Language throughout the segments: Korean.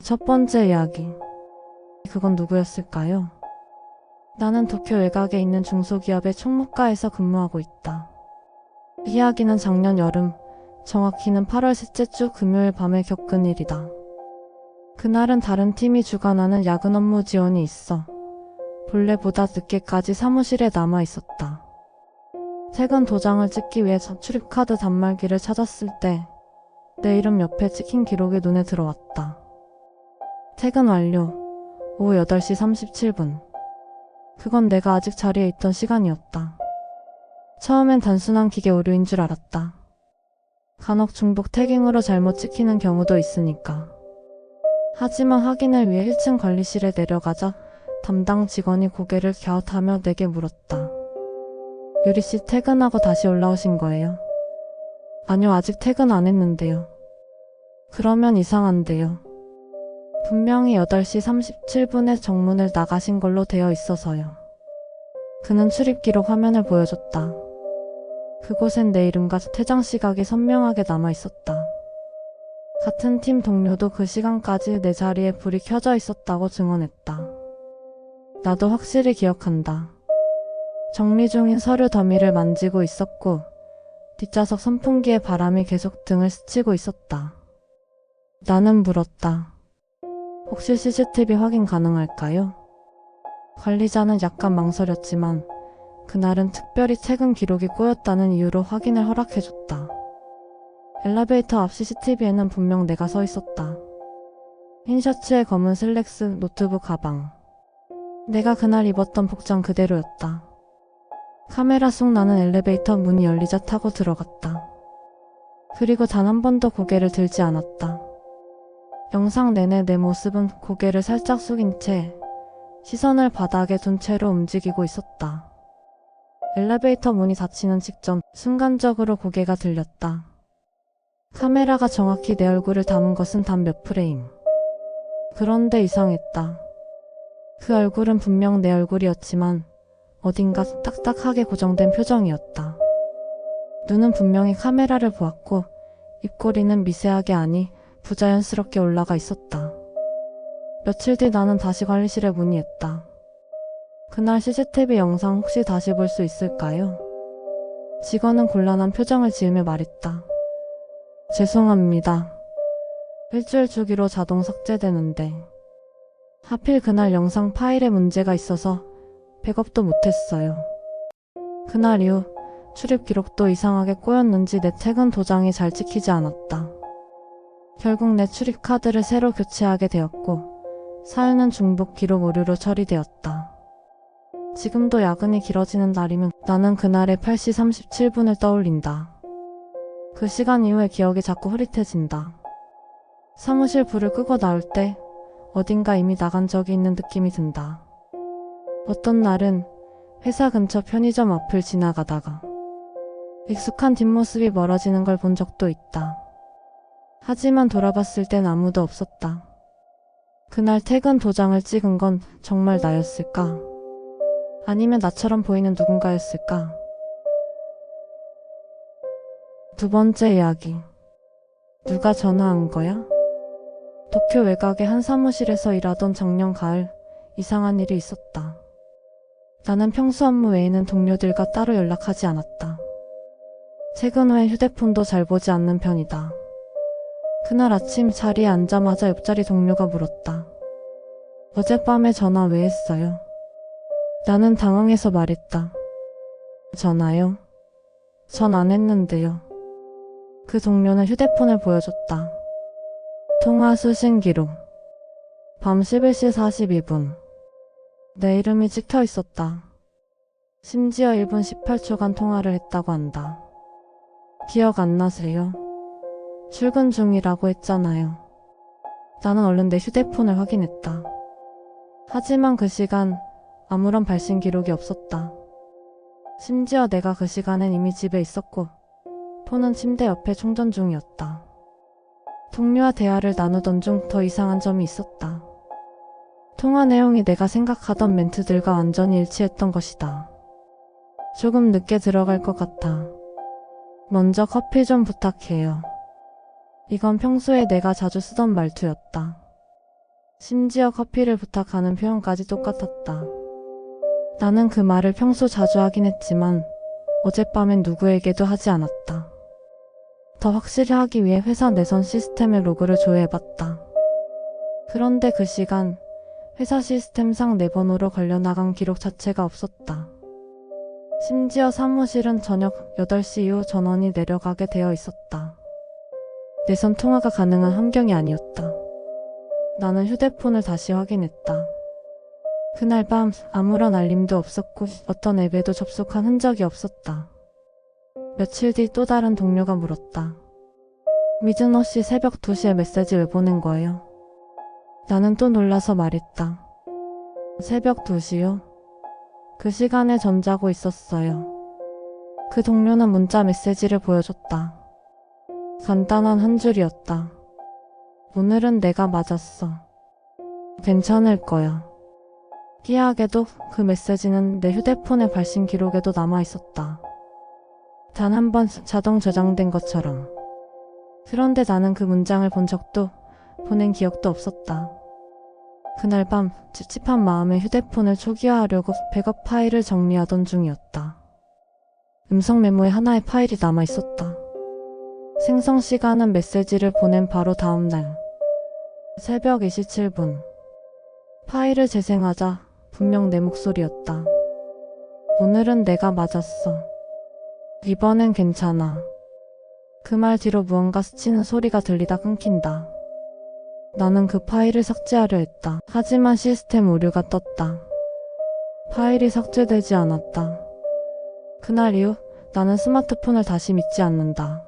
첫 번째 이야기. 그건 누구였을까요? 나는 도쿄 외곽에 있는 중소기업의 총무과에서 근무하고 있다. 이야기는 작년 여름, 정확히는 8월 셋째 주 금요일 밤에 겪은 일이다. 그날은 다른 팀이 주관하는 야근 업무 지원이 있어 본래보다 늦게까지 사무실에 남아 있었다. 퇴근 도장을 찍기 위해 출입카드 단말기를 찾았을 때 내 이름 옆에 찍힌 기록이 눈에 들어왔다. 퇴근 완료. 오후 8시 37분. 그건 내가 아직 자리에 있던 시간이었다. 처음엔 단순한 기계 오류인 줄 알았다. 간혹 중복 태깅으로 잘못 찍히는 경우도 있으니까. 하지만 확인을 위해 1층 관리실에 내려가자 담당 직원이 고개를 갸웃하며 내게 물었다. 유리씨 퇴근하고 다시 올라오신 거예요? 아니요, 아직 퇴근 안 했는데요. 그러면 이상한데요. 분명히 8시 37분에 정문을 나가신 걸로 되어 있어서요. 그는 출입 기록 화면을 보여줬다. 그곳엔 내 이름과 퇴장 시각이 선명하게 남아 있었다. 같은 팀 동료도 그 시간까지 내 자리에 불이 켜져 있었다고 증언했다. 나도 확실히 기억한다. 정리 중인 서류 더미를 만지고 있었고 뒷좌석 선풍기의 바람이 계속 등을 스치고 있었다. 나는 물었다. 혹시 CCTV 확인 가능할까요? 관리자는 약간 망설였지만 그날은 특별히 퇴근 기록이 꼬였다는 이유로 확인을 허락해줬다. 엘리베이터 앞 CCTV에는 분명 내가 서 있었다. 흰 셔츠에 검은 슬랙스, 노트북 가방. 내가 그날 입었던 복장 그대로였다. 카메라 속 나는 엘리베이터 문이 열리자 타고 들어갔다. 그리고 단 한 번도 고개를 들지 않았다. 영상 내내 내 모습은 고개를 살짝 숙인 채 시선을 바닥에 둔 채로 움직이고 있었다. 엘리베이터 문이 닫히는 직전 순간적으로 고개가 들렸다. 카메라가 정확히 내 얼굴을 담은 것은 단 몇 프레임. 그런데 이상했다. 그 얼굴은 분명 내 얼굴이었지만 어딘가 딱딱하게 고정된 표정이었다. 눈은 분명히 카메라를 보았고 입꼬리는 미세하게 아니 부자연스럽게 올라가 있었다. 며칠 뒤 나는 다시 관리실에 문의했다. 그날 CCTV 영상 혹시 다시 볼 수 있을까요? 직원은 곤란한 표정을 지으며 말했다. 죄송합니다. 일주일 주기로 자동 삭제되는데 하필 그날 영상 파일에 문제가 있어서 백업도 못했어요. 그날 이후 출입 기록도 이상하게 꼬였는지 내 퇴근 도장이 잘 찍히지 않았다. 결국 내 출입 카드를 새로 교체하게 되었고 사유는 중복 기록 오류로 처리되었다. 지금도 야근이 길어지는 날이면 나는 그날의 8시 37분을 떠올린다. 그 시간 이후에 기억이 자꾸 흐릿해진다. 사무실 불을 끄고 나올 때 어딘가 이미 나간 적이 있는 느낌이 든다. 어떤 날은 회사 근처 편의점 앞을 지나가다가 익숙한 뒷모습이 멀어지는 걸 본 적도 있다. 하지만 돌아봤을 땐 아무도 없었다. 그날 퇴근 도장을 찍은 건 정말 나였을까? 아니면 나처럼 보이는 누군가였을까? 두 번째 이야기. 누가 전화한 거야? 도쿄 외곽의 한 사무실에서 일하던 작년 가을 이상한 일이 있었다. 나는 평소 업무 외에는 동료들과 따로 연락하지 않았다. 퇴근 후엔 휴대폰도 잘 보지 않는 편이다. 그날 아침 자리에 앉자마자 옆자리 동료가 물었다. 어젯밤에 전화 왜 했어요? 나는 당황해서 말했다. 전화요? 전 안 했는데요. 그 동료는 휴대폰을 보여줬다. 통화 수신 기록. 밤 11시 42분. 내 이름이 찍혀 있었다. 심지어 1분 18초간 통화를 했다고 한다. 기억 안 나세요? 출근 중이라고 했잖아요. 나는 얼른 내 휴대폰을 확인했다. 하지만 그 시간 아무런 발신 기록이 없었다. 심지어 내가 그 시간엔 이미 집에 있었고 폰은 침대 옆에 충전 중이었다. 동료와 대화를 나누던 중 더 이상한 점이 있었다. 통화 내용이 내가 생각하던 멘트들과 완전히 일치했던 것이다. 조금 늦게 들어갈 것 같아. 먼저 커피 좀 부탁해요. 이건 평소에 내가 자주 쓰던 말투였다. 심지어 커피를 부탁하는 표현까지 똑같았다. 나는 그 말을 평소 자주 하긴 했지만 어젯밤엔 누구에게도 하지 않았다. 더 확실히 하기 위해 회사 내선 시스템의 로그를 조회해봤다. 그런데 그 시간 회사 시스템상 내 번호로 걸려나간 기록 자체가 없었다. 심지어 사무실은 저녁 8시 이후 전원이 내려가게 되어 있었다. 내선 통화가 가능한 환경이 아니었다. 나는 휴대폰을 다시 확인했다. 그날 밤 아무런 알림도 없었고 어떤 앱에도 접속한 흔적이 없었다. 며칠 뒤 또 다른 동료가 물었다. 미즈노 씨 새벽 2시에 메시지 왜 보낸 거예요? 나는 또 놀라서 말했다. 새벽 2시요? 그 시간에 전 자고 있었어요. 그 동료는 문자 메시지를 보여줬다. 간단한 한 줄이었다. 오늘은 내가 맞았어. 괜찮을 거야. 희한하게도 그 메시지는 내 휴대폰의 발신 기록에도 남아있었다. 단 한 번 자동 저장된 것처럼. 그런데 나는 그 문장을 본 적도 보낸 기억도 없었다. 그날 밤 찝찝한 마음에 휴대폰을 초기화하려고 백업 파일을 정리하던 중이었다. 음성 메모에 하나의 파일이 남아있었다. 생성 시간은 메시지를 보낸 바로 다음 날 새벽 27분. 파일을 재생하자 분명 내 목소리였다. 오늘은 내가 맞았어. 이번엔 괜찮아. 그 말 뒤로 무언가 스치는 소리가 들리다 끊긴다. 나는 그 파일을 삭제하려 했다. 하지만 시스템 오류가 떴다. 파일이 삭제되지 않았다. 그날 이후 나는 스마트폰을 다시 믿지 않는다.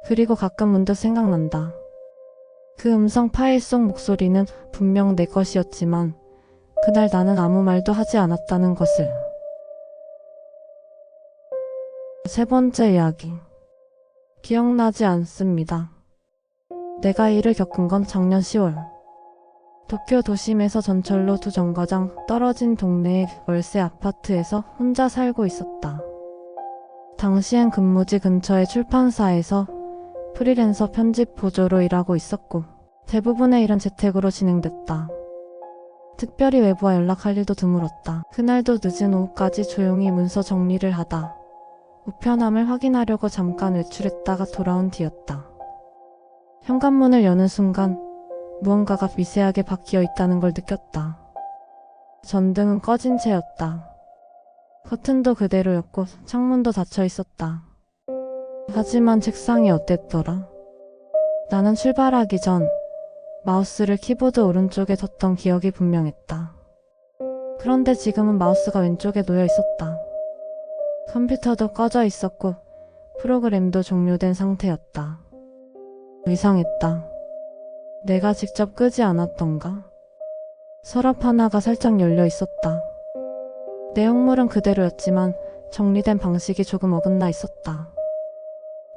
그리고 가끔 문득 생각난다. 그 음성 파일 속 목소리는 분명 내 것이었지만 그날 나는 아무 말도 하지 않았다는 것을. 세 번째 이야기. 기억나지 않습니다. 내가 이를 겪은 건 작년 10월. 도쿄 도심에서 전철로 2정거장 떨어진 동네의 월세 아파트에서 혼자 살고 있었다. 당시엔 근무지 근처의 출판사에서 프리랜서 편집 보조로 일하고 있었고 대부분의 일은 재택으로 진행됐다. 특별히 외부와 연락할 일도 드물었다. 그날도 늦은 오후까지 조용히 문서 정리를 하다 우편함을 확인하려고 잠깐 외출했다가 돌아온 뒤였다. 현관문을 여는 순간 무언가가 미세하게 바뀌어 있다는 걸 느꼈다. 전등은 꺼진 채였다. 커튼도 그대로였고 창문도 닫혀 있었다. 하지만 책상이 어땠더라? 나는 출발하기 전 마우스를 키보드 오른쪽에 뒀던 기억이 분명했다. 그런데 지금은 마우스가 왼쪽에 놓여 있었다. 컴퓨터도 꺼져 있었고 프로그램도 종료된 상태였다. 이상했다. 내가 직접 끄지 않았던가? 서랍 하나가 살짝 열려 있었다. 내용물은 그대로였지만 정리된 방식이 조금 어긋나 있었다.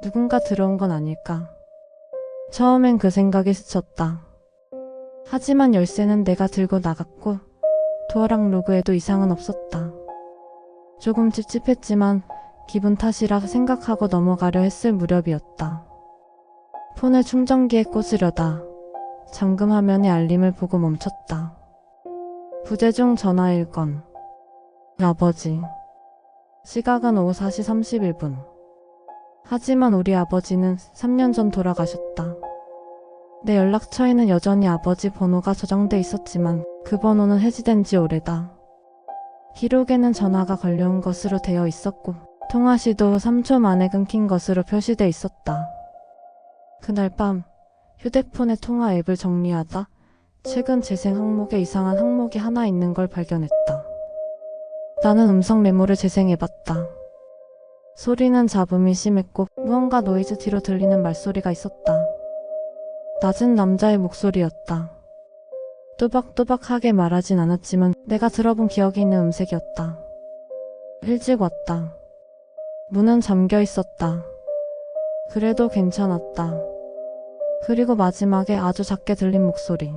누군가 들어온 건 아닐까? 처음엔 그 생각이 스쳤다. 하지만 열쇠는 내가 들고 나갔고 도어락 로그에도 이상은 없었다. 조금 찝찝했지만 기분 탓이라 생각하고 넘어가려 했을 무렵이었다. 폰을 충전기에 꽂으려다 잠금 화면의 알림을 보고 멈췄다. 부재중 전화일 건. 아버지. 시각은 오후 4시 31분. 하지만 우리 아버지는 3년 전 돌아가셨다. 내 연락처에는 여전히 아버지 번호가 저장돼 있었지만 그 번호는 해지된 지 오래다. 기록에는 전화가 걸려온 것으로 되어 있었고 통화 시도 후 3초 만에 끊긴 것으로 표시돼 있었다. 그날 밤 휴대폰의 통화 앱을 정리하다 최근 재생 항목에 이상한 항목이 하나 있는 걸 발견했다. 나는 음성 메모를 재생해봤다. 소리는 잡음이 심했고 무언가 노이즈 뒤로 들리는 말소리가 있었다. 낮은 남자의 목소리였다. 또박또박하게 말하진 않았지만 내가 들어본 기억이 있는 음색이었다. 일찍 왔다. 문은 잠겨 있었다. 그래도 괜찮았다. 그리고 마지막에 아주 작게 들린 목소리.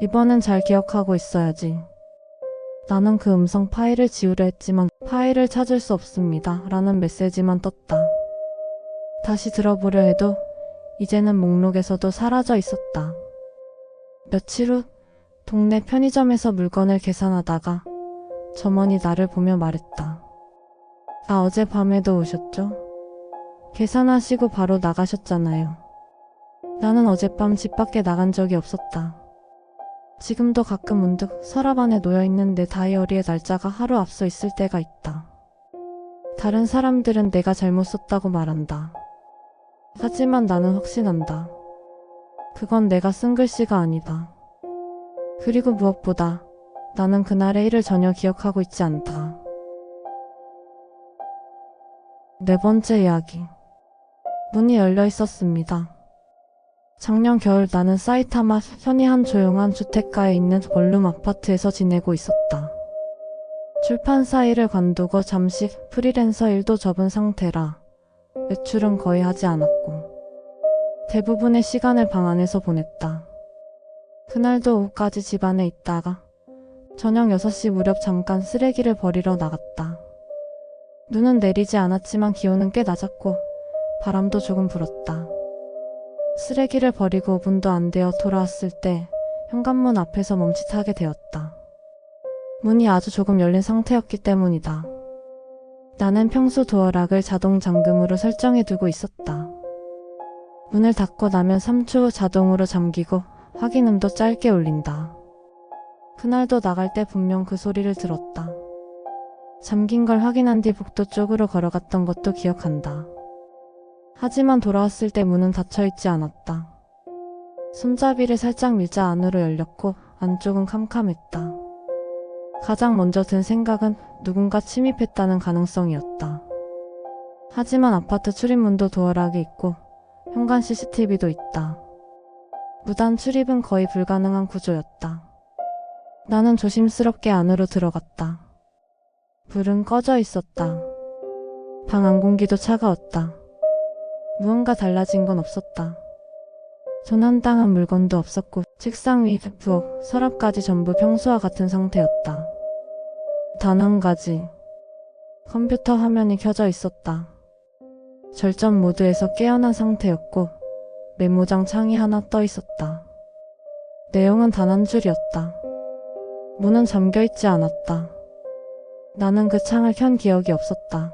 이번엔 잘 기억하고 있어야지. 나는 그 음성 파일을 지우려 했지만 파일을 찾을 수 없습니다. 라는 메시지만 떴다. 다시 들어보려 해도 이제는 목록에서도 사라져 있었다. 며칠 후 동네 편의점에서 물건을 계산하다가 점원이 나를 보며 말했다. 아, 어젯밤에도 오셨죠? 계산하시고 바로 나가셨잖아요. 나는 어젯밤 집 밖에 나간 적이 없었다. 지금도 가끔 문득 서랍 안에 놓여있는 내 다이어리의 날짜가 하루 앞서 있을 때가 있다. 다른 사람들은 내가 잘못 썼다고 말한다. 하지만 나는 확신한다. 그건 내가 쓴 글씨가 아니다. 그리고 무엇보다 나는 그날의 일을 전혀 기억하고 있지 않다. 네 번째 이야기. 문이 열려 있었습니다. 작년 겨울 나는 사이타마 현의 한 조용한 주택가에 있는 원룸 아파트에서 지내고 있었다. 출판사 일을 관두고 잠시 프리랜서 일도 접은 상태라 외출은 거의 하지 않았고 대부분의 시간을 방 안에서 보냈다. 그날도 오후까지 집 안에 있다가 저녁 6시 무렵 잠깐 쓰레기를 버리러 나갔다. 눈은 내리지 않았지만 기온은 꽤 낮았고 바람도 조금 불었다. 쓰레기를 버리고 5분도 안 되어 돌아왔을 때 현관문 앞에서 멈칫하게 되었다. 문이 아주 조금 열린 상태였기 때문이다. 나는 평소 도어락을 자동 잠금으로 설정해 두고 있었다. 문을 닫고 나면 3초 후 자동으로 잠기고 확인음도 짧게 울린다. 그날도 나갈 때 분명 그 소리를 들었다. 잠긴 걸 확인한 뒤 복도 쪽으로 걸어갔던 것도 기억한다. 하지만 돌아왔을 때 문은 닫혀있지 않았다. 손잡이를 살짝 밀자 안으로 열렸고 안쪽은 캄캄했다. 가장 먼저 든 생각은 누군가 침입했다는 가능성이었다. 하지만 아파트 출입문도 도어락이 있고 현관 CCTV도 있다. 무단 출입은 거의 불가능한 구조였다. 나는 조심스럽게 안으로 들어갔다. 불은 꺼져 있었다. 방 안 공기도 차가웠다. 무언가 달라진 건 없었다. 조난당한 물건도 없었고 책상 위, 부엌, 서랍까지 전부 평소와 같은 상태였다. 단 한 가지. 컴퓨터 화면이 켜져 있었다. 절전 모드에서 깨어난 상태였고 메모장 창이 하나 떠 있었다. 내용은 단 한 줄이었다. 문은 잠겨있지 않았다. 나는 그 창을 켠 기억이 없었다.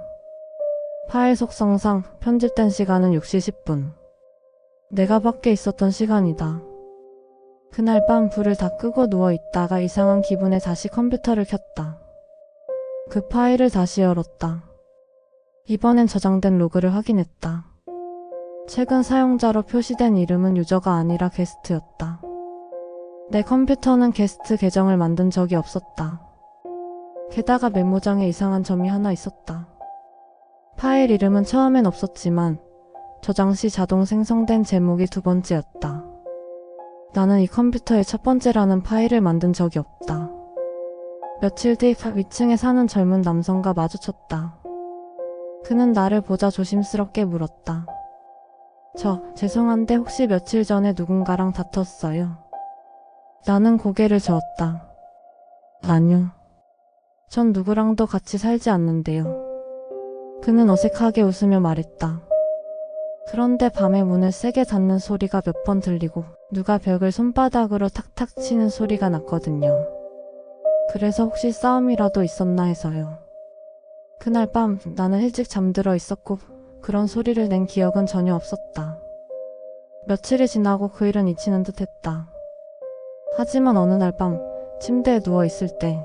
파일 속성상 편집된 시간은 6시 10분. 내가 밖에 있었던 시간이다. 그날 밤 불을 다 끄고 누워있다가 이상한 기분에 다시 컴퓨터를 켰다. 그 파일을 다시 열었다. 이번엔 저장된 로그를 확인했다. 최근 사용자로 표시된 이름은 유저가 아니라 게스트였다. 내 컴퓨터는 게스트 계정을 만든 적이 없었다. 게다가 메모장에 이상한 점이 하나 있었다. 파일 이름은 처음엔 없었지만 저장 시 자동 생성된 제목이 2번째였다. 나는 이 컴퓨터의 첫 번째라는 파일을 만든 적이 없다. 며칠 뒤 위층에 사는 젊은 남성과 마주쳤다. 그는 나를 보자 조심스럽게 물었다. 죄송한데 혹시 며칠 전에 누군가랑 다퉜어요? 나는 고개를 저었다. 아니요. 전 누구랑도 같이 살지 않는데요. 그는 어색하게 웃으며 말했다. 그런데 밤에 문을 세게 닫는 소리가 몇 번 들리고 누가 벽을 손바닥으로 탁탁 치는 소리가 났거든요. 그래서 혹시 싸움이라도 있었나 해서요. 그날 밤 나는 일찍 잠들어 있었고 그런 소리를 낸 기억은 전혀 없었다. 며칠이 지나고 그 일은 잊히는 듯 했다. 하지만 어느 날 밤 침대에 누워 있을 때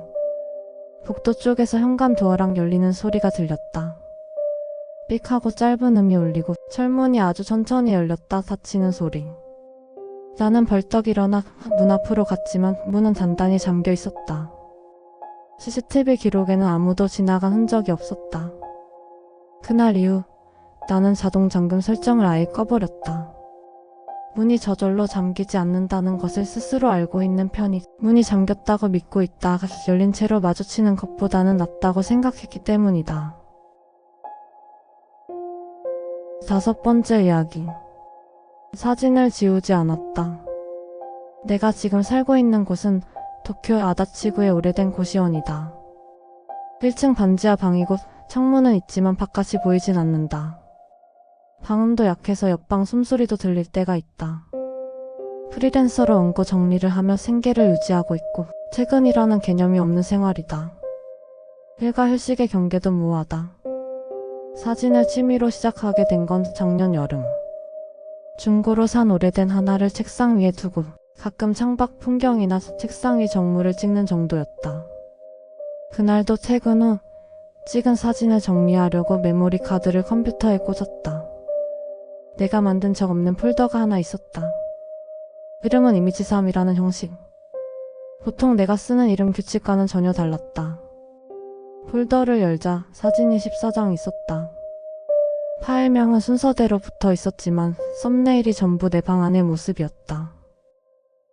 복도 쪽에서 현관 도어락 열리는 소리가 들렸다. 삑 하고 짧은 음이 울리고 철문이 아주 천천히 열렸다 닫히는 소리. 나는 벌떡 일어나 문 앞으로 갔지만 문은 단단히 잠겨 있었다. CCTV 기록에는 아무도 지나간 흔적이 없었다. 그날 이후 나는 자동 잠금 설정을 아예 꺼버렸다. 문이 저절로 잠기지 않는다는 것을 스스로 알고 있는 편이 문이 잠겼다고 믿고 있다가 열린 채로 마주치는 것보다는 낫다고 생각했기 때문이다. 5번째 이야기. 사진을 지우지 않았다. 내가 지금 살고 있는 곳은 도쿄 아다치구의 오래된 고시원이다. 1층 반지하 방이고 창문은 있지만 바깥이 보이진 않는다. 방음도 약해서 옆방 숨소리도 들릴 때가 있다. 프리랜서로 원고 정리를 하며 생계를 유지하고 있고 퇴근이라는 개념이 없는 생활이다. 일과 휴식의 경계도 모호하다. 사진을 취미로 시작하게 된 건 작년 여름. 중고로 산 오래된 하나를 책상 위에 두고 가끔 창밖 풍경이나 책상 위 정물을 찍는 정도였다. 그날도 퇴근 후 찍은 사진을 정리하려고 메모리 카드를 컴퓨터에 꽂았다. 내가 만든 적 없는 폴더가 하나 있었다. 이름은 이미지3이라는 형식. 보통 내가 쓰는 이름 규칙과는 전혀 달랐다. 폴더를 열자 사진이 14장 있었다. 파일명은 순서대로 붙어 있었지만 썸네일이 전부 내 방 안의 모습이었다.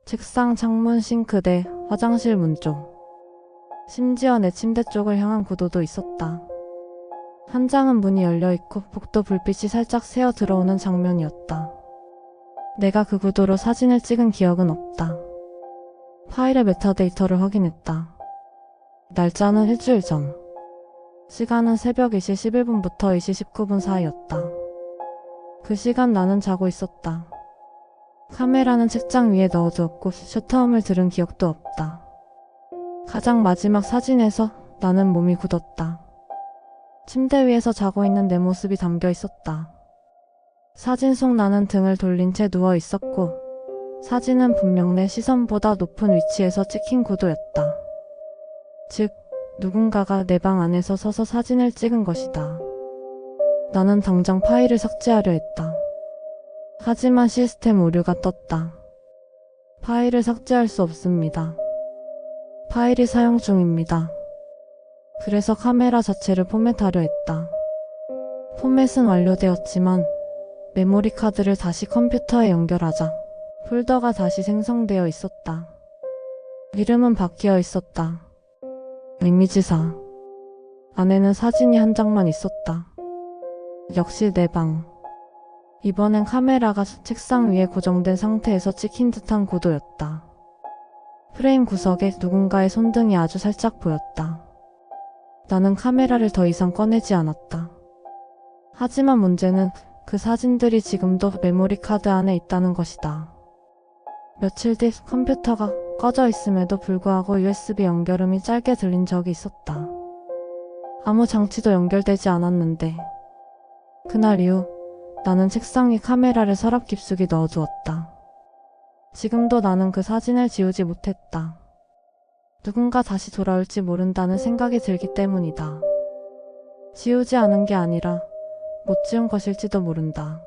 책상, 창문, 싱크대, 화장실 문 쪽. 심지어 내 침대 쪽을 향한 구도도 있었다. 한 장은 문이 열려있고 복도 불빛이 살짝 새어 들어오는 장면이었다. 내가 그 구도로 사진을 찍은 기억은 없다. 파일의 메타데이터를 확인했다. 날짜는 일주일 전. 시간은 새벽 2시 11분부터 2시 19분 사이였다. 그 시간 나는 자고 있었다. 카메라는 책장 위에 넣어두었고 셔터음을 들은 기억도 없다. 가장 마지막 사진에서 나는 몸이 굳었다. 침대 위에서 자고 있는 내 모습이 담겨 있었다. 사진 속 나는 등을 돌린 채 누워 있었고 사진은 분명 내 시선보다 높은 위치에서 찍힌 구도였다. 즉, 누군가가 내 방 안에서 서서 사진을 찍은 것이다. 나는 당장 파일을 삭제하려 했다. 하지만 시스템 오류가 떴다. 파일을 삭제할 수 없습니다. 파일이 사용 중입니다. 그래서 카메라 자체를 포맷하려 했다. 포맷은 완료되었지만 메모리 카드를 다시 컴퓨터에 연결하자 폴더가 다시 생성되어 있었다. 이름은 바뀌어 있었다. 이미지4. 안에는 사진이 한 장만 있었다. 역시 내 방. 이번엔 카메라가 책상 위에 고정된 상태에서 찍힌 듯한 구도였다. 프레임 구석에 누군가의 손등이 아주 살짝 보였다. 나는 카메라를 더 이상 꺼내지 않았다. 하지만 문제는 그 사진들이 지금도 메모리 카드 안에 있다는 것이다. 며칠 뒤 컴퓨터가 꺼져 있음에도 불구하고 USB 연결음이 짧게 들린 적이 있었다. 아무 장치도 연결되지 않았는데 그날 이후 나는 책상 위 카메라를 서랍 깊숙이 넣어두었다. 지금도 나는 그 사진을 지우지 못했다. 누군가 다시 돌아올지 모른다는 생각이 들기 때문이다. 지우지 않은 게 아니라 못 지운 것일지도 모른다.